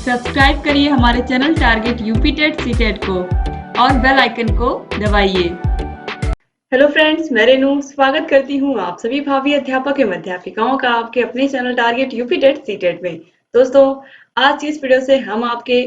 Subscribe करिए हमारे channel target UP TET CTET को और बेल आइकन को दबाइए। हेलो फ्रेंड्स, मैं रेनू स्वागत करती हूँ आप सभी भावी अध्यापक एवं अध्यापिकाओं का आपके अपने channel target UP TET CTET में। दोस्तों, आज की इस वीडियो से हम आपके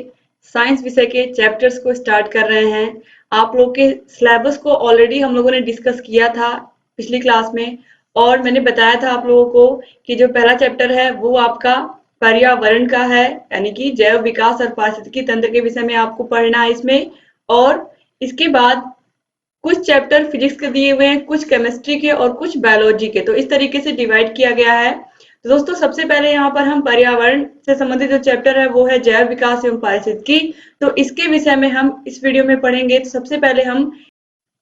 साइंस विषय के चैप्टर्स को स्टार्ट कर रहे हैं। आप लोग के सिलेबस को ऑलरेडी हम लोगों ने डिस्कस किया था पिछली क्लास में, और मैंने बताया था आप लोगों को कि जो पहला चैप्टर है वो आपका पर्यावरण का है, यानी कि जैव विकास और पारिस्थितिकी तंत्र के विषय में आपको पढ़ना है इसमें। और इसके बाद कुछ चैप्टर फिजिक्स के दिए हुए हैं, कुछ केमिस्ट्री के और कुछ बायोलॉजी के, तो इस तरीके से डिवाइड किया गया है। तो दोस्तों, सबसे पहले यहाँ पर हम पर्यावरण से संबंधित जो चैप्टर है वो है जैव विकास एवं पारिस्थितिकी। तो इसके विषय में हम इस वीडियो में पढ़ेंगे। तो सबसे पहले हम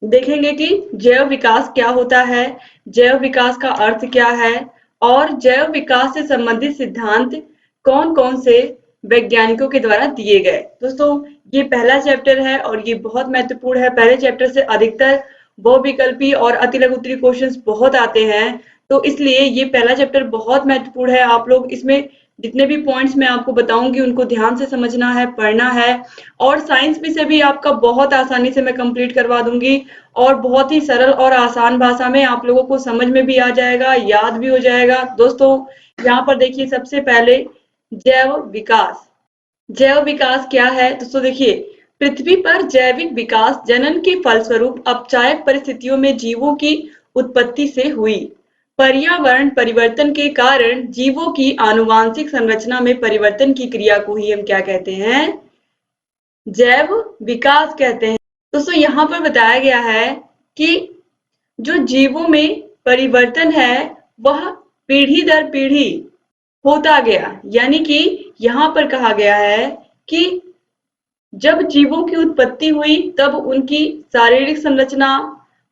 देखेंगे कि जैव विकास क्या होता है, जैव विकास का अर्थ क्या है, और जैव विकास से संबंधित सिद्धांत कौन कौन से वैज्ञानिकों के द्वारा दिए गए। दोस्तों, ये पहला चैप्टर है और ये बहुत महत्वपूर्ण है। पहले चैप्टर से अधिकतर बहुविकल्पी और अतिलघु उत्तरीय क्वेश्चंस बहुत आते हैं, तो इसलिए ये पहला चैप्टर बहुत महत्वपूर्ण है। आप लोग इसमें जितने भी पॉइंट्स मैं आपको बताऊंगी उनको ध्यान से समझना है, पढ़ना है। और साइंस विषय भी आपका बहुत आसानी से मैं कंप्लीट करवा दूंगी और बहुत ही सरल और आसान भाषा में आप लोगों को समझ में भी आ जाएगा, याद भी हो जाएगा। दोस्तों, यहाँ पर देखिए, सबसे पहले जैव विकास। जैव विकास क्या है? दोस्तों देखिए, पृथ्वी पर जैविक विकास जनन के फलस्वरूप अपचायक परिस्थितियों में जीवों की उत्पत्ति से हुई। पर्यावरण परिवर्तन के कारण जीवों की आनुवांशिक संरचना में परिवर्तन की क्रिया को ही हम क्या कहते हैं? जैव विकास कहते हैं। दोस्तों, यहाँ पर बताया गया है कि जो जीवों में परिवर्तन है वह पीढ़ी दर पीढ़ी होता गया, यानी कि यहाँ पर कहा गया है कि जब जीवों की उत्पत्ति हुई तब उनकी शारीरिक संरचना,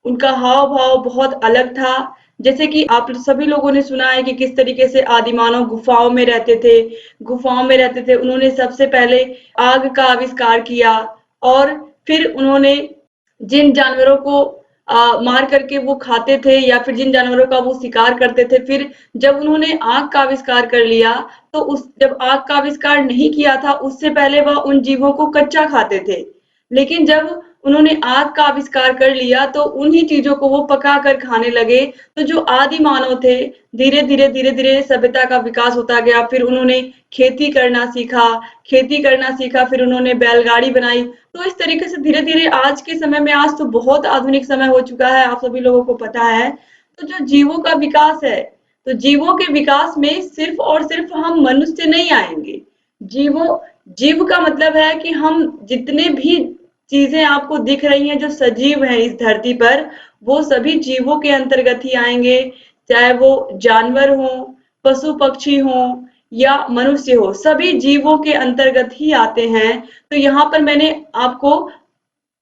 उनका हाव भाव बहुत अलग था। जैसे कि आप सभी लोगों ने सुना है कि किस तरीके से आदिमानव गुफाओं में रहते थे। उन्होंने सबसे पहले आग का आविष्कार किया और फिर उन्होंने जिन जानवरों को मार करके वो खाते थे या फिर जिन जानवरों का वो शिकार करते थे, फिर जब उन्होंने आग का आविष्कार कर लिया तो जब आग का आविष्कार नहीं किया था उससे पहले वह उन जीवों को कच्चा खाते थे, लेकिन जब उन्होंने आग का आविष्कार कर लिया तो उन्हीं चीजों को वो पका कर खाने लगे। तो जो आदि मानव थे, धीरे धीरे सभ्यता का विकास होता गया। फिर उन्होंने खेती करना सीखा, फिर उन्होंने बैलगाड़ी बनाई। तो इस तरीके से धीरे धीरे आज के समय में, आज तो बहुत आधुनिक समय हो चुका है, आप सभी लोगों को पता है। तो जो जीवों का विकास है, तो जीवों के विकास में सिर्फ और सिर्फ हम मनुष्य नहीं आएंगे। जीव का मतलब है कि हम जितने भी चीजें आपको दिख रही हैं जो सजीव हैं इस धरती पर, वो सभी जीवों के अंतर्गत ही आएंगे, चाहे वो जानवर हो, पशु पक्षी हो या मनुष्य हो, सभी जीवों के अंतर्गत ही आते हैं। तो यहाँ पर मैंने आपको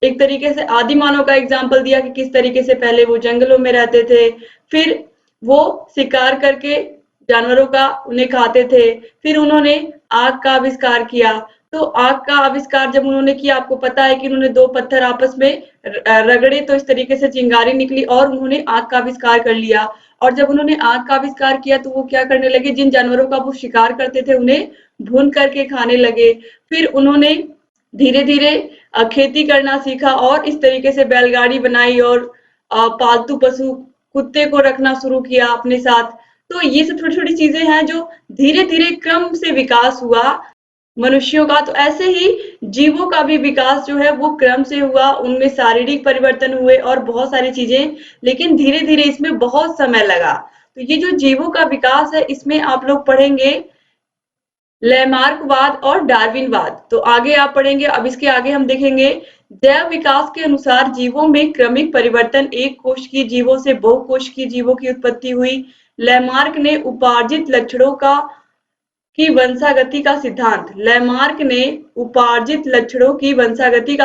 एक तरीके से आदि मानव का एग्जाम्पल दिया कि किस तरीके से पहले वो जंगलों में रहते थे, फिर वो शिकार करके जानवरों का उन्हें खाते थे, फिर उन्होंने आग का आविष्कार किया। तो आग का आविष्कार जब उन्होंने किया, आपको पता है कि उन्होंने दो पत्थर आपस में रगड़े तो इस तरीके से चिंगारी निकली और उन्होंने आग का आविष्कार कर लिया। और जब उन्होंने आग का आविष्कार किया तो वो क्या करने लगे, जिन जानवरों का वो शिकार करते थे उन्हें भून करके खाने लगे। फिर उन्होंने धीरे धीरे खेती करना सीखा और इस तरीके से बैलगाड़ी बनाई और पालतू पशु कुत्ते को रखना शुरू किया अपने साथ। तो ये सब छोटी छोटी चीजें हैं जो धीरे धीरे क्रम से विकास हुआ मनुष्यों का। तो ऐसे ही जीवों का भी विकास जो है वो क्रम से हुआ, उनमें शारीरिक परिवर्तन हुए और बहुत सारी चीजें, लेकिन धीरे धीरे इसमें बहुत समय लगा। तो ये जो जीवों का विकास है इसमें आप लोग पढ़ेंगे लैमार्कवाद और डार्विनवाद। तो आगे आप पढ़ेंगे। अब इसके आगे हम देखेंगे जैव विकास के अनुसार जीवों में क्रमिक परिवर्तन, एक कोश की जीवों से बहुकोश की जीवों की उत्पत्ति हुई। लैमार्क ने उपार्जित लक्षणों की वंशागति का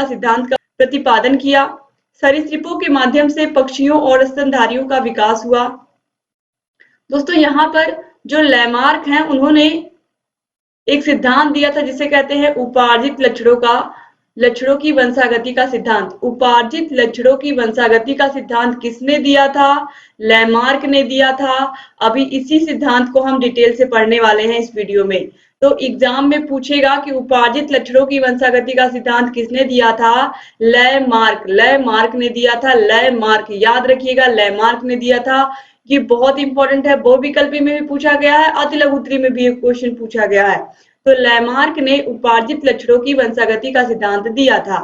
सिद्धांत का प्रतिपादन किया। सरीसृपों के माध्यम से पक्षियों और स्तनधारियों का विकास हुआ। दोस्तों, यहाँ पर जो लैमार्क हैं उन्होंने एक सिद्धांत दिया था जिसे कहते हैं उपार्जित लक्षणों की वंशागति का सिद्धांत। उपार्जित लक्षणों की वंशागति का सिद्धांत किसने दिया था? लैमार्क ने दिया था। अभी इसी सिद्धांत को हम डिटेल से पढ़ने वाले हैं इस वीडियो में। तो एग्जाम में पूछेगा कि उपार्जित लक्षणों की वंशागति का सिद्धांत किसने दिया था? लैमार्क ने दिया था। लैमार्क, याद रखिएगा, लैमार्क ने दिया था। ये बहुत इंपॉर्टेंट है, बहुविकल्पी में भी पूछा गया है, अति लघुत्तरी में भी एक क्वेश्चन पूछा गया है। तो लैमार्क ने उपार्जित लक्षणों की वंशागति का सिद्धांत दिया था।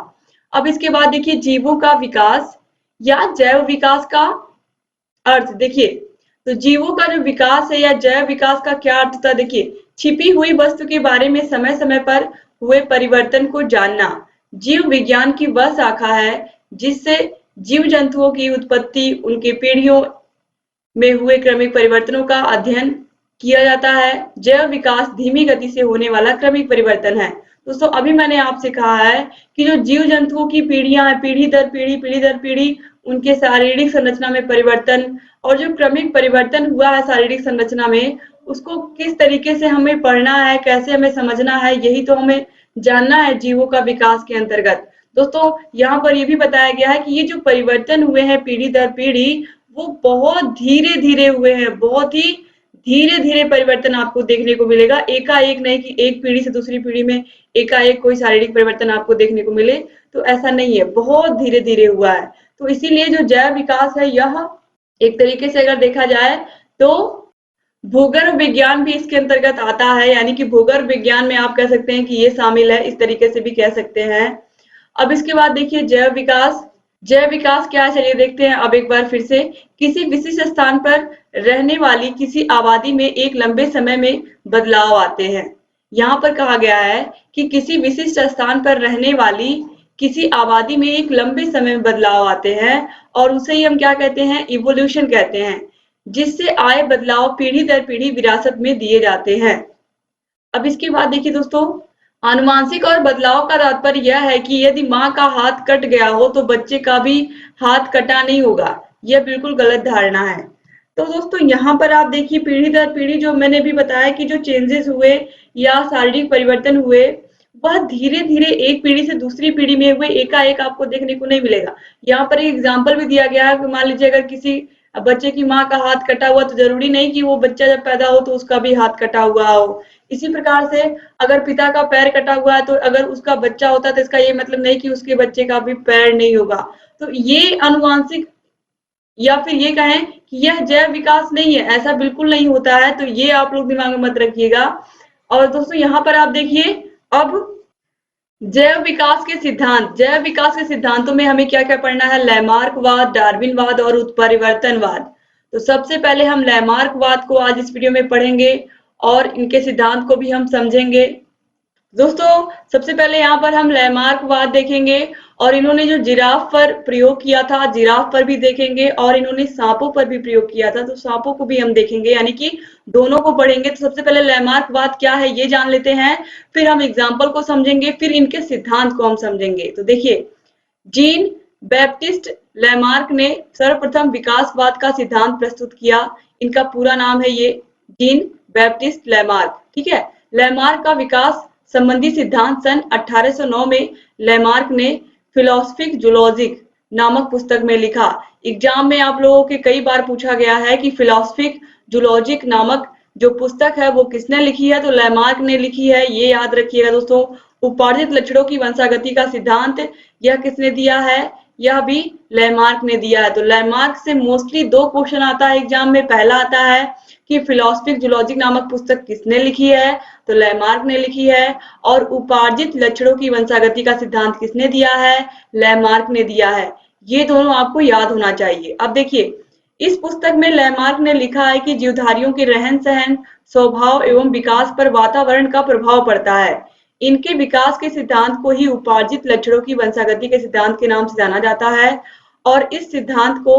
अब इसके बाद देखिए, जीवों का विकास या जैव विकास का अर्थ देखिए। तो जीवों का जो विकास है या जैव विकास का क्या अर्थ होता है? देखिए, छिपी हुई वस्तु के बारे में समय समय पर हुए परिवर्तन को जानना जीव विज्ञान की वह शाखा है जिससे जीव जंतुओं की उत्पत्ति, उनके पीढ़ियों में हुए क्रमिक परिवर्तनों का अध्ययन किया जाता है। जैव विकास धीमी गति से होने वाला क्रमिक परिवर्तन है। दोस्तों, अभी मैंने आपसे कहा है कि जो जीव जंतुओं की पीढ़ियां हैं, पीढ़ी दर पीढ़ी उनके शारीरिक संरचना में परिवर्तन और जो क्रमिक परिवर्तन हुआ है शारीरिक संरचना में, उसको किस तरीके से हमें पढ़ना है, कैसे हमें समझना है, यही तो हमें जानना है जीवों का विकास के अंतर्गत। दोस्तों, यहाँ पर ये भी बताया गया है कि ये जो परिवर्तन हुए हैं पीढ़ी दर पीढ़ी, वो बहुत धीरे धीरे हुए हैं, बहुत ही धीरे धीरे परिवर्तन आपको देखने को मिलेगा। एकाएक नहीं कि एक पीढ़ी से दूसरी पीढ़ी में एकाएक कोई शारीरिक परिवर्तन आपको देखने को मिले, तो ऐसा नहीं है, बहुत धीरे धीरे हुआ है। तो इसीलिए जो जैव विकास है, यह एक तरीके से अगर देखा जाए तो भूगर्भ विज्ञान भी इसके अंतर्गत आता है, यानी कि भूगर्भ विज्ञान में आप कह सकते हैं कि ये शामिल है, इस तरीके से भी कह सकते हैं। अब इसके बाद देखिए, जैव विकास क्या है, चलिए देखते हैं अब एक बार फिर से। किसी विशिष्ट स्थान पर रहने वाली किसी आबादी में एक लंबे समय में बदलाव आते हैं। यहाँ पर कहा गया है कि किसी विशिष्ट स्थान पर रहने वाली किसी आबादी में एक लंबे समय में बदलाव आते हैं और उसे ही हम क्या कहते हैं? इवोल्यूशन कहते हैं, जिससे आए बदलाव पीढ़ी दर पीढ़ी विरासत में दिए जाते हैं। अब इसके बाद देखिए दोस्तों, आनुवांशिक और बदलाव का तात्पर्य यह है कि यदि माँ का हाथ कट गया हो तो बच्चे का भी हाथ कटा नहीं होगा। यह बिल्कुल गलत धारणा है। तो दोस्तों, यहाँ पर आप देखिए, पीढ़ी दर पीढ़ी जो मैंने भी बताया कि जो चेंजेस हुए या शारीरिक परिवर्तन हुए, वह धीरे धीरे एक पीढ़ी से दूसरी पीढ़ी में हुए, एकाएक आपको देखने को नहीं मिलेगा। यहाँ पर एक एग्जाम्पल भी दिया गया है कि मान लीजिए अगर किसी बच्चे की माँ का हाथ कटा हुआ, तो जरूरी नहीं कि वो बच्चा जब पैदा हो तो उसका भी हाथ कटा हुआ हो। इसी प्रकार से अगर पिता का पैर कटा हुआ है तो अगर उसका बच्चा होता है तो इसका ये मतलब नहीं कि उसके बच्चे का भी पैर नहीं होगा। तो ये आनुवांशिक या फिर ये कहें कि यह जैव विकास नहीं है, ऐसा बिल्कुल नहीं होता है। तो ये आप लोग दिमाग में मत रखिएगा। और दोस्तों, यहाँ पर आप देखिए, अब जैव विकास के सिद्धांतों में हमें क्या क्या पढ़ना है? लैमार्कवाद, डार्विनवाद और उत्परिवर्तनवाद। तो सबसे पहले हम लैमार्कवाद को आज इस वीडियो में पढ़ेंगे और इनके सिद्धांत को भी हम समझेंगे। दोस्तों, सबसे पहले यहाँ पर हम लैमार्कवाद देखेंगे और इन्होंने जो जिराफ पर प्रयोग किया था, जिराफ पर भी देखेंगे और इन्होंने सांपों पर भी प्रयोग किया था, तो सांपों को भी हम देखेंगे, यानी कि दोनों को पढ़ेंगे। तो सबसे पहले लैमार्कवाद क्या है ये जान लेते हैं, फिर हम एग्जाम्पल को समझेंगे, फिर इनके सिद्धांत को हम समझेंगे। तो देखिए, जीन बैप्टिस्ट लैमार्क ने सर्वप्रथम विकासवाद का सिद्धांत प्रस्तुत किया। इनका पूरा नाम है ये, जीन बैप्टिस्ट लैमार्क, ठीक है। लैमार्क का विकास संबंधी सिद्धांत सन 1809 में लैमार्क ने फिलोसफिक जूलॉजिक नामक पुस्तक में लिखा। एग्जाम में आप लोगों के कई बार पूछा गया है कि फिलोसफिक जूलॉजिक नामक जो पुस्तक है वो किसने लिखी है? तो लैमार्क ने लिखी है, ये याद रखिएगा दोस्तों। उपार्जित लक्षणों की वंशागति का सिद्धांत यह किसने दिया है? यह भी लैमार्क ने दिया है। तो लैमार्क से मोस्टली दो क्वेश्चन आता है एग्जाम में। पहला आता है कि फिलोसफिक जूलॉजिक नामक पुस्तक किसने लिखी है? तो लैमार्क ने लिखी है। और उपार्जित लक्षणों की वंशागति का सिद्धांत किसने दिया है? लैमार्क ने दिया है। ये दोनों आपको याद होना चाहिए। अब देखिए, इस पुस्तक में लैमार्क ने लिखा है कि जीवधारियों के रहन सहन, स्वभाव एवं विकास पर वातावरण का प्रभाव पड़ता है। इनके विकास के सिद्धांत को ही उपार्जित लक्षणों की वंशागति के सिद्धांत के नाम से जाना जाता है और इस सिद्धांत को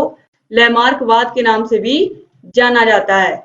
लैमार्कवाद के नाम से भी जाना जाता है।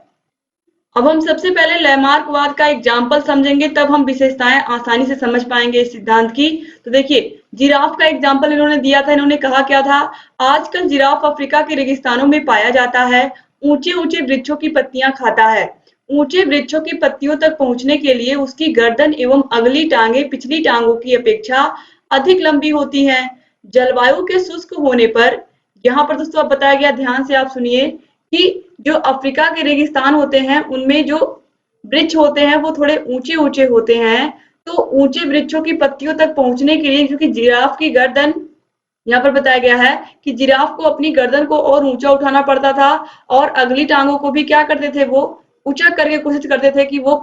अब हम सबसे पहले लैमार्कवाद का एग्जाम्पल समझेंगे, तब हम विशेषताएं आसानी से समझ पाएंगे इस सिद्धांत की। तो देखिए, जिराफ का एग्जाम्पल इन्होंने दिया था। इन्होंने कहा क्या था? आजकल जिराफ अफ्रीका के रेगिस्तानों में पाया जाता है। ऊंचे ऊंचे वृक्षों की पत्तियां खाता है। ऊंचे वृक्षों की पत्तियों तक पहुंचने के लिए उसकी गर्दन एवं अगली टांगे पिछली टांगों की अपेक्षा अधिक लंबी होती हैं। जलवायु के शुष्क होने पर, यहाँ पर दोस्तों अब बताया गया, ध्यान से आप सुनिए, कि जो अफ्रीका के रेगिस्तान होते हैं उनमें जो वृक्ष होते हैं वो थोड़े ऊंचे ऊंचे होते हैं, तो ऊंचे वृक्षों की पत्तियों तक पहुंचने के लिए, क्योंकि जिराफ की गर्दन, यहाँ पर बताया गया है कि जिराफ को अपनी गर्दन को और ऊंचा उठाना पड़ता था और अगली टांगों को भी क्या करते थे, वो ऊंचा करके कोशिश करते थे कि वो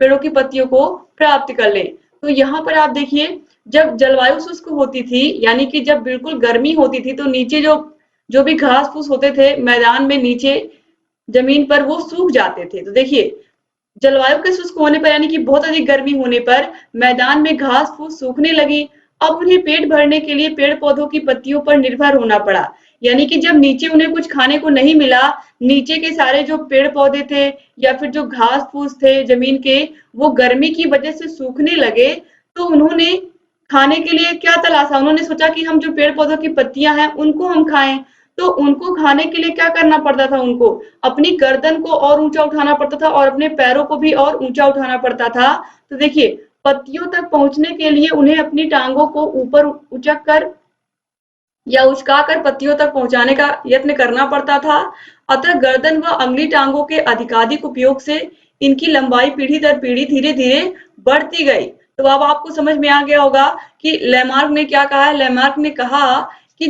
पेड़ों की पत्तियों को प्राप्त कर ले। तो यहाँ पर आप देखिए, जब जलवायु शुष्क होती थी, यानी कि जब बिल्कुल गर्मी होती थी, तो नीचे जो जो भी घास फूस होते थे मैदान में नीचे जमीन पर, वो सूख जाते थे। तो देखिए, जलवायु के शुष्क होने पर, यानी कि बहुत अधिक गर्मी होने पर मैदान में घास फूस सूखने लगी। अब उन्हें पेट भरने के लिए पेड़ पौधों की पत्तियों पर निर्भर होना पड़ा। यानी कि जब नीचे उन्हें कुछ खाने को नहीं मिला, नीचे के सारे जो पेड़ पौधे थे या फिर जो घास फूस थे जमीन के, वो गर्मी की वजह से सूखने लगे। तो उन्होंने खाने के लिए क्या तलाशा, उन्होंने सोचा कि हम जो पेड़ पौधों की पत्तियां हैं उनको हम खाएं। तो उनको खाने के लिए क्या करना पड़ता था, उनको अपनी गर्दन को और ऊंचा उठाना पड़ता था और अपने पैरों को भी और ऊंचा उठाना पड़ता था। तो देखिए, पत्तियों तक पहुंचने के लिए उन्हें अपनी टांगों को ऊपर उचक कर या उचकाकर पत्तियों तक पहुंचाने का यत्न करना पड़ता था। अतः गर्दन व अगली टांगों के अधिकाधिक उपयोग से इनकी लंबाई पीढ़ी दर पीढ़ी धीरे धीरे बढ़ती गई। तो अब आपको समझ में आ गया होगा कि लेमार्क ने क्या कहा है। लेमार्क ने कहा कि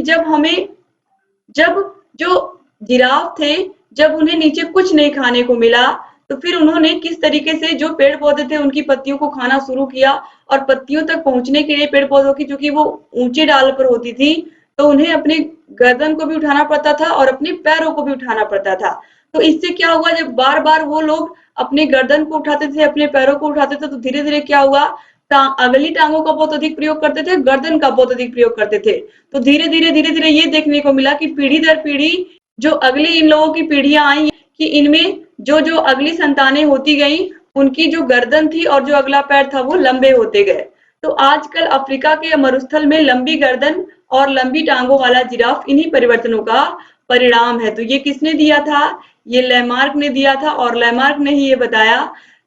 जब जो जिराफ थे, जब उन्हें नीचे कुछ नहीं खाने को मिला, तो फिर उन्होंने किस तरीके से जो पेड़ पौधे थे उनकी पत्तियों को खाना शुरू किया। और पत्तियों तक पहुंचने के लिए पेड़ पौधों की, चूंकि वो ऊंचे डाल पर होती थी, तो उन्हें अपनी गर्दन को भी उठाना पड़ता था और अपने पैरों को भी उठाना पड़ता था। तो इससे क्या हुआ, जब बार बार वो लोग अपनी गर्दन को उठाते थे, अपने पैरों को उठाते थे, तो धीरे धीरे क्या हुआ, अगली टांगों का बहुत अधिक प्रयोग करते थे, गर्दन का बहुत अधिक प्रयोग करते थे। तो धीरे धीरे ये देखने को मिला कि पीढ़ी दर पीढ़ी जो अगली इन लोगों की पीढ़ियां आई, कि इनमें जो जो अगली संतानें होती गई, उनकी जो गर्दन थी और जो अगला पैर था वो लंबे होते गए। तो आजकल अफ्रीका के मरुस्थल में लंबी गर्दन और लंबी टांगों वाला जिराफ इन्हीं परिवर्तनों का परिणाम है। तो ये किसने दिया था, ये लेमार्क ने दिया था। और लेमार्क ने ही ये बताया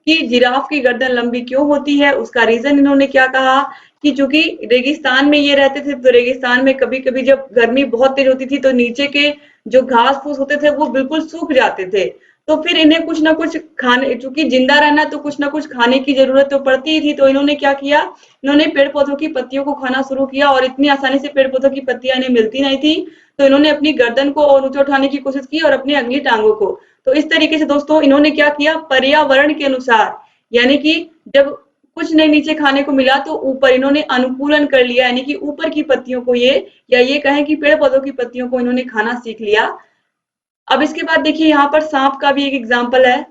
कि जिराफ की गर्दन लंबी क्यों होती है। उसका रीजन इन्होंने क्या कहा कि चूंकि रेगिस्तान में ये रहते थे, तो रेगिस्तान में कभी कभी जब गर्मी बहुत तेज होती थी, तो नीचे के जो घास फूस होते थे वो बिल्कुल सूख जाते थे। तो फिर इन्हें कुछ ना कुछ खाने, चूंकि जिंदा रहना तो कुछ ना कुछ खाने की जरूरत तो पड़ती ही थी। तो इन्होंने क्या किया, इन्होंने पेड़ पौधों की पत्तियों को खाना शुरू किया। और इतनी आसानी से पेड़ पौधों की पत्तियां इन्हें मिलती नहीं थी, तो इन्होंने अपनी गर्दन को और ऊंचा उठाने की कोशिश की और अपनी अगली टांगों को। तो इस तरीके से दोस्तों इन्होंने क्या किया, पर्यावरण के अनुसार, यानी कि जब कुछ नहीं नीचे खाने को मिला, तो ऊपर इन्होंने अनुकूलन कर लिया, यानी कि ऊपर की पत्तियों को ये, या ये कहें कि पेड़ पौधों की पत्तियों को इन्होंने खाना सीख लिया। अब इसके बाद देखिए, यहाँ पर सांप का भी एक एग्जाम्पल है।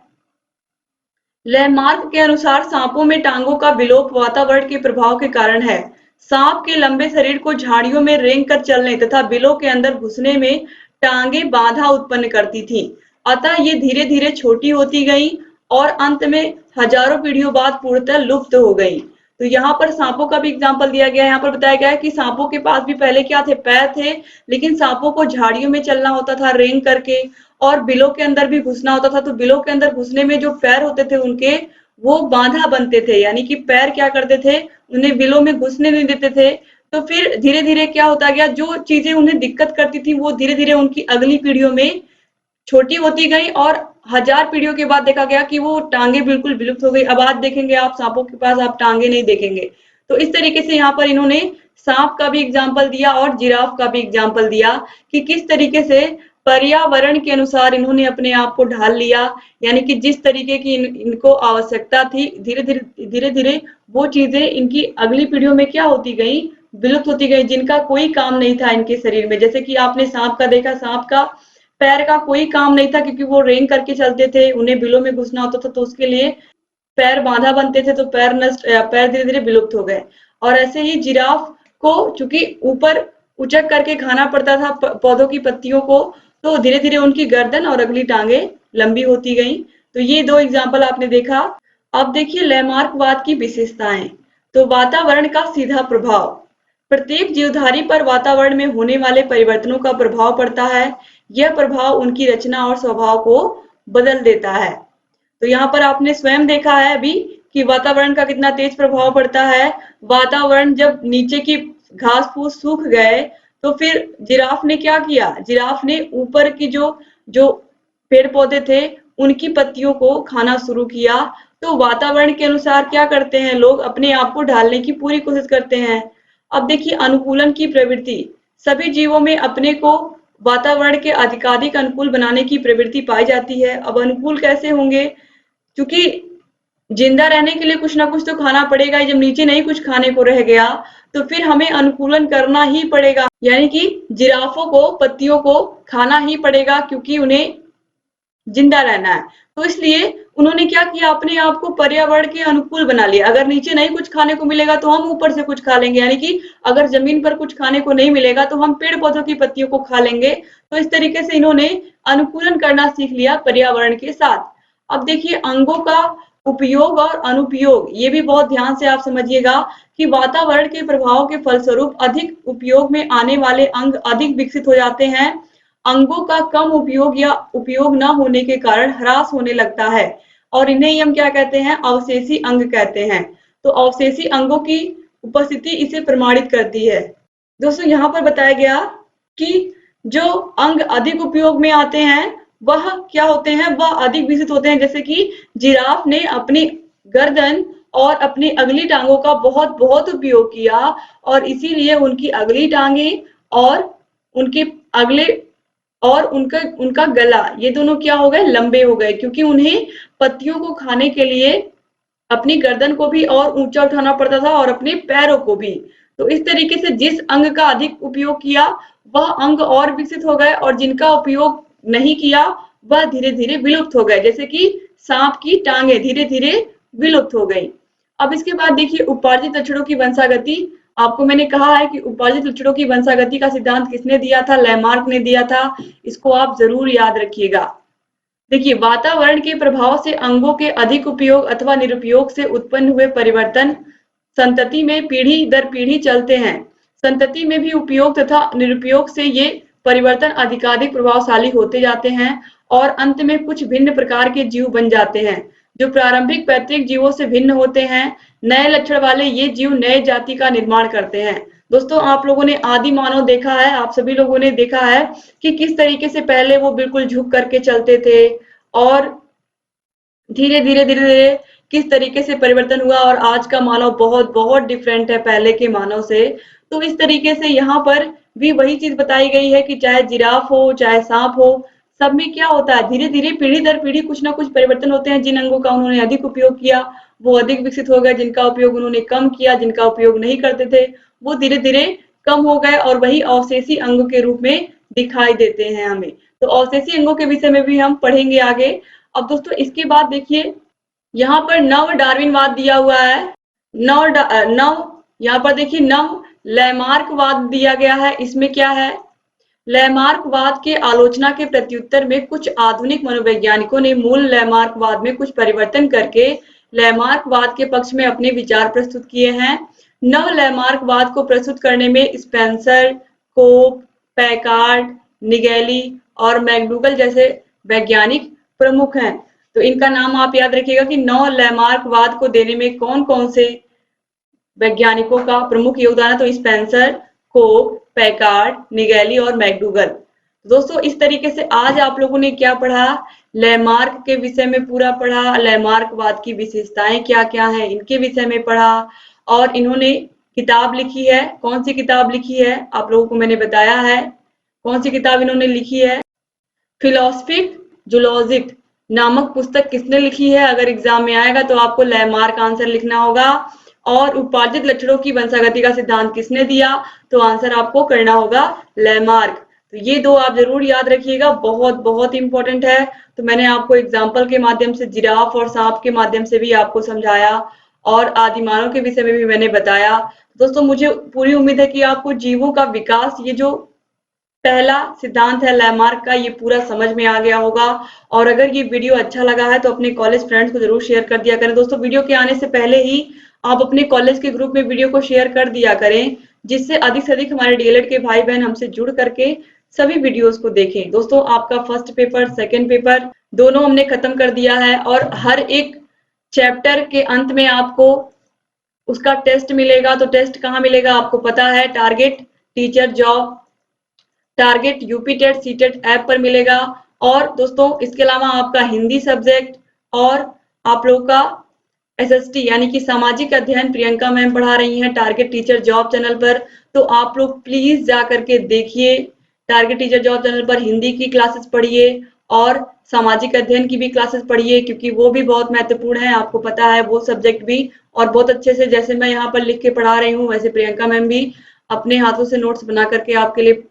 लैमार्क के अनुसार सांपों में टांगों का विलोप वातावरण के प्रभाव के कारण है। सांप के लंबे शरीर को झाड़ियों में रेंग कर चलने तथा बिलों के अंदर घुसने में टांगे बाधा उत्पन्न करती थीं। अतः ये धीरे धीरे छोटी होती गई और अंत में हजारों पीढ़ियों बाद पूर्णतः लुप्त हो गई। तो यहाँ पर सांपों का भी एग्जाम्पल दिया गया है। यहाँ पर बताया गया है कि सांपों के पास भी पहले क्या थे, पैर थे, लेकिन सांपों को झाड़ियों में चलना होता था रेंग करके, और बिलों के अंदर भी घुसना होता था। तो बिलों के अंदर घुसने में जो पैर होते थे उनके, वो बाधा बनते थे, यानी कि पैर क्या करते थे, उन्हें बिलों में घुसने नहीं देते थे। तो फिर धीरे धीरे क्या होता गया, जो चीजें उन्हें दिक्कत करती थी वो धीरे धीरे उनकी अगली पीढ़ियों में छोटी होती गई, और हजार पीढ़ियों के बाद देखा गया कि वो टांगे बिल्कुल विलुप्त हो गई। अब आज देखेंगे आप सांपों के पास आप टांगे नहीं देखेंगे। तो इस तरीके से यहाँ पर इन्होंने सांप का भी एग्जाम्पल दिया और जिराफ का भी एग्जाम्पल दिया कि किस तरीके से पर्यावरण के अनुसार इन्होंने अपने आप को ढाल लिया, यानी कि जिस तरीके की इनको आवश्यकता थी, धीरे धीरे वो चीजें इनकी अगली पीढ़ियों में क्या होती गई, विलुप्त होती गई, जिनका कोई काम नहीं था इनके शरीर में। जैसे कि आपने सांप का देखा, सांप का पैर का कोई काम नहीं था, क्योंकि वो रेंग करके चलते थे, उन्हें बिलों में घुसना होता था, तो उसके लिए पैर बाधा बनते थे, तो पैर धीरे धीरे विलुप्त हो गए। और ऐसे ही जिराफ को चूंकि ऊपर उचक करके खाना पड़ता था पौधों की पत्तियों को, तो धीरे धीरे उनकी गर्दन और अगली टांगे लंबी होती गई। तो ये दो एग्जाम्पल आपने देखा। अब देखिए लैमार्कवाद की विशेषताएं। तो वातावरण का सीधा प्रभाव, प्रत्येक जीवधारी पर वातावरण में होने वाले परिवर्तनों का प्रभाव पड़ता है। यह प्रभाव उनकी रचना और स्वभाव को बदल देता है। तो यहाँ पर आपने स्वयं देखा है अभी कि वातावरण का कितना तेज प्रभाव पड़ता है। वातावरण जब नीचे की घास फूस सूख गए, तो फिर जिराफ ने क्या किया, जिराफ ने ऊपर की जो जो पेड़ पौधे थे उनकी पत्तियों को खाना शुरू किया। तो वातावरण के अनुसार क्या करते हैं लोग, अपने आप को ढालने की पूरी कोशिश करते हैं। अब देखिए अनुकूलन की प्रवृत्ति, सभी जीवों में अपने को वातावरण के अधिकाधिक अनुकूल बनाने की प्रवृत्ति पाई जाती है। अब अनुकूल कैसे होंगे, क्योंकि जिंदा रहने के लिए कुछ ना कुछ तो खाना पड़ेगा। जब नीचे नहीं कुछ खाने को रह गया तो फिर हमें अनुकूलन करना ही पड़ेगा, यानी कि जिराफों को पत्तियों को खाना ही पड़ेगा क्योंकि उन्हें जिंदा रहना है। तो इसलिए उन्होंने क्या किया, अपने आप को पर्यावरण के अनुकूल बना लिया। अगर नीचे नहीं कुछ खाने को मिलेगा तो हम ऊपर से कुछ खा लेंगे, यानी कि अगर जमीन पर कुछ खाने को नहीं मिलेगा तो हम पेड़ पौधों की पत्तियों को खा लेंगे। तो इस तरीके से इन्होंने अनुकूलन करना सीख लिया पर्यावरण के साथ। अब देखिए अंगों का उपयोग और अनुपयोग, ये भी बहुत ध्यान से आप समझिएगा कि वातावरण के प्रभाव के फलस्वरूप अधिक उपयोग में आने वाले अंग अधिक विकसित हो जाते हैं। अंगों का कम उपयोग या उपयोग न होने के कारण ह्रास होने लगता है और इन्हें ही हम क्या कहते हैं, अवशेषी अंग कहते हैं। तो अवशेषी अंगों की उपस्थिति इसे प्रमाणित करती है। दोस्तों यहाँ पर बताया गया कि जो अंग अधिक उपयोग में आते हैं वह क्या होते हैं, वह अधिक विकसित होते हैं। जैसे कि जिराफ ने अपनी गर्दन और अपनी अगली टांगों का बहुत बहुत उपयोग किया और इसीलिए उनकी अगली टांगे और उनके अगले और उनका उनका गला, ये दोनों क्या हो गए, लंबे हो गए, क्योंकि उन्हें पत्तियों को खाने के लिए अपनी गर्दन को भी और ऊंचा उठाना पड़ता था और अपने पैरों को भी। तो इस तरीके से जिस अंग का अधिक उपयोग किया वह अंग और विकसित हो गए और जिनका उपयोग नहीं किया वह धीरे धीरे विलुप्त हो गए। जैसे कि सांप की टांगे धीरे धीरे विलुप्त हो गई। अब इसके बाद देखिए उपार्जित लक्षणों की वंशागति। आपको मैंने कहा है कि उपार्जित लक्षणों की वंशागति का सिद्धांत किसने दिया था, लैमार्क ने दिया था। इसको आप जरूर याद रखिएगा। देखिए वातावरण के प्रभाव से अंगों के अधिक उपयोग अथवा निरुपयोग से उत्पन्न हुए परिवर्तन संतति में पीढ़ी दर पीढ़ी चलते हैं। संतति में भी उपयोग तथा निरुपयोग से ये परिवर्तन अधिकाधिक प्रभावशाली होते जाते हैं और अंत में कुछ भिन्न प्रकार के जीव बन जाते हैं जो प्रारंभिक पैतृक जीवों से भिन्न होते हैं। नए लक्षण वाले ये जीव नए जाति का निर्माण करते हैं। दोस्तों आप लोगों ने आदि मानव देखा है, आप सभी लोगों ने देखा है कि किस तरीके से पहले वो बिल्कुल झुक करके चलते थे और धीरे धीरे धीरे धीरे किस तरीके से परिवर्तन हुआ और आज का मानव बहुत बहुत डिफरेंट है पहले के मानव से। तो इस तरीके से यहाँ पर भी वही चीज बताई गई है कि चाहे जिराफ हो चाहे सांप हो, सब में क्या होता है, धीरे धीरे पीढ़ी दर पीढ़ी कुछ ना कुछ परिवर्तन होते हैं। जिन अंगों का उन्होंने अधिक उपयोग किया वो अधिक विकसित हो गए, जिनका उपयोग उन्होंने कम किया, जिनका उपयोग नहीं करते थे वो धीरे धीरे कम हो गए और वही अवशेषी अंगों के रूप में दिखाई देते हैं हमें। तो अवशेषी अंगों के विषय में भी हम पढ़ेंगे आगे। अब दोस्तों इसके बाद देखिए यहाँ पर नव डार्विनवाद दिया हुआ है। नव यहाँ पर देखिए नव लैमार्कवाद दिया गया है। इसमें क्या है, लैमार्कवाद के आलोचना के प्रत्युत्तर में कुछ आधुनिक मनोवैज्ञानिकों ने मूल लैमार्कवाद में कुछ परिवर्तन करके लैमार्कवाद के पक्ष में अपने विचार प्रस्तुत किए हैं। नव लैमार्कवाद को प्रस्तुत करने में स्पेंसर, कोप, पैकार्ड, निगेली और मैकडूगल जैसे वैज्ञानिक प्रमुख हैं। तो इनका नाम आप याद रखिएगा कि नव लैमार्कवाद को देने में कौन कौन से वैज्ञानिकों का प्रमुख योगदान है। तो स्पेंसर, कोप, पैकार्ड, निगेली और मैकडूगल। दोस्तों इस तरीके से आज आप लोगों ने क्या पढ़ा, लैमार्क के विषय में पूरा पढ़ा, लैमार्कवाद की विशेषताएं क्या क्या हैं इनके विषय में पढ़ा और इन्होंने किताब लिखी है। कौन सी किताब लिखी है आप लोगों को मैंने बताया है। कौन सी किताब इन्होंने लिखी है, फिलोसफिक जूलॉजिक नामक पुस्तक किसने लिखी है। अगर एग्जाम में आएगा तो आपको लैमार्क आंसर लिखना होगा। और उपार्जित लक्षणों की वंशागति का सिद्धांत किसने दिया, तो आंसर आपको करना होगा लैमार्क। तो ये दो आप जरूर याद रखिएगा, बहुत बहुत इंपॉर्टेंट है। तो मैंने आपको एग्जाम्पल के माध्यम से जिराफ और सांप के माध्यम से भी आपको समझाया और आदिमानव के विषय में भी मैंने बताया। दोस्तों मुझे पूरी उम्मीद है कि आपको जीवों का विकास, ये जो पहला सिद्धांत है लैमार्क का, ये पूरा समझ में आ गया होगा। और अगर ये वीडियो अच्छा लगा है तो अपने कॉलेज फ्रेंड्स को जरूर शेयर कर दिया करें। दोस्तों वीडियो के आने से पहले ही आप अपने कॉलेज के ग्रुप में वीडियो को शेयर कर दिया करें, जिससे अधिक से अधिक हमारे डीएलएड के भाई बहन हमसे जुड़ करके सभी वीडियोस को देखें। दोस्तों आपका फर्स्ट पेपर, सेकंड पेपर दोनों हमने खत्म कर दिया है और हर एक चैप्टर के अंत में आपको उसका टेस्ट मिलेगा। तो टेस्ट कहाँ मिलेगा आपको पता है, target teacher job, target UP TET CTET app पर मिलेगा। और दोस्तों इसके अलावा आपका हिंदी सब्जेक्ट और आप लोगों का एसएसटी यानी कि सामाजिक अध्ययन प्रियंका मैम पढ़ा रही हैं टारगेट टीचर जॉब चैनल पर। तो आप लोग प्लीज जा करके देखिए, टारगेट टीचर जॉब चैनल पर हिंदी की क्लासेस पढ़िए और सामाजिक अध्ययन की भी क्लासेस पढ़िए, क्योंकि वो भी बहुत महत्वपूर्ण है। आपको पता है वो सब्जेक्ट भी, और बहुत अच्छे से जैसे मैं यहाँ पर लिख के पढ़ा रही हूँ वैसे प्रियंका मैम भी अपने हाथों से नोट्स बना करके आपके लिए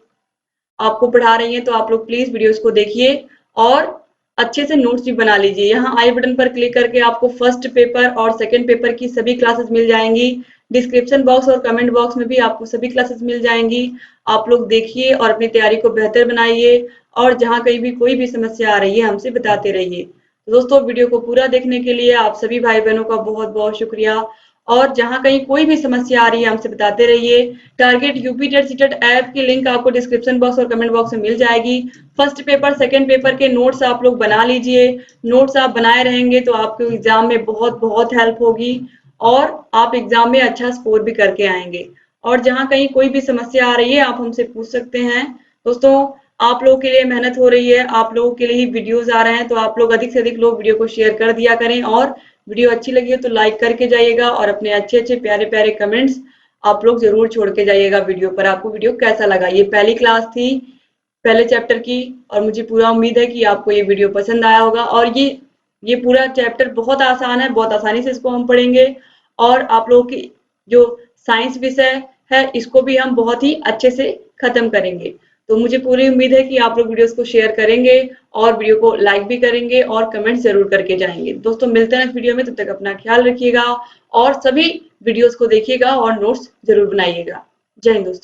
आपको पढ़ा रही हैं। तो आप लोग प्लीज वीडियोस को देखिए और अच्छे से नोट्स भी बना लीजिए। यहाँ आई बटन पर क्लिक करके आपको फर्स्ट पेपर और सेकंड पेपर की सभी क्लासेस मिल जाएंगी। डिस्क्रिप्शन बॉक्स और कमेंट बॉक्स में भी आपको सभी क्लासेस मिल जाएंगी। आप लोग देखिए और अपनी तैयारी को बेहतर बनाइए, और जहाँ कहीं भी कोई भी समस्या आ रही है हमसे बताते रहिए। तो दोस्तों, वीडियो को पूरा देखने के लिए आप सभी भाई बहनों का बहुत बहुत शुक्रिया। और जहाँ कहीं कोई भी समस्या आ रही है हमसे बताते रहिए। Target UP TET CTET app की लिंक आपको डिस्क्रिप्शन बॉक्स और कमेंट बॉक्स में मिल जाएगी। फर्स्ट पेपर सेकंड पेपर के नोट्स आप लोग बना लीजिए। नोट्स आप बनाए रहेंगे तो आपको एग्जाम में बहुत बहुत हेल्प होगी, और आप एग्जाम में अच्छा स्कोर भी करके आएंगे। और जहाँ कहीं कोई भी समस्या आ रही है आप हमसे पूछ सकते हैं। दोस्तों, आप लोगों के लिए मेहनत हो रही है, आप लोगों के लिए ही वीडियोस आ रहे हैं, तो आप लोग अधिक से अधिक लोग वीडियो को शेयर कर दिया करें, और वीडियो अच्छी लगी हो तो लाइक करके जाइएगा, और अपने अच्छे अच्छे प्यारे प्यारे कमेंट्स आप लोग जरूर छोड़ के जाइएगा वीडियो पर। आपको वीडियो कैसा लगा? ये पहली क्लास थी पहले चैप्टर की, और मुझे पूरा उम्मीद है कि आपको ये वीडियो पसंद आया होगा। और ये पूरा चैप्टर बहुत आसान है, बहुत आसानी से इसको हम पढ़ेंगे। और आप लोगों की जो साइंस विषय है इसको भी हम बहुत ही अच्छे से खत्म करेंगे। तो मुझे पूरी उम्मीद है कि आप लोग वीडियोस को शेयर करेंगे और वीडियो को लाइक भी करेंगे और कमेंट जरूर करके जाएंगे। दोस्तों, मिलते हैं नेक्स्ट वीडियो में, तब तक अपना ख्याल रखिएगा और सभी वीडियोस को देखिएगा और नोट्स जरूर बनाइएगा। जय हिंद दोस्तों।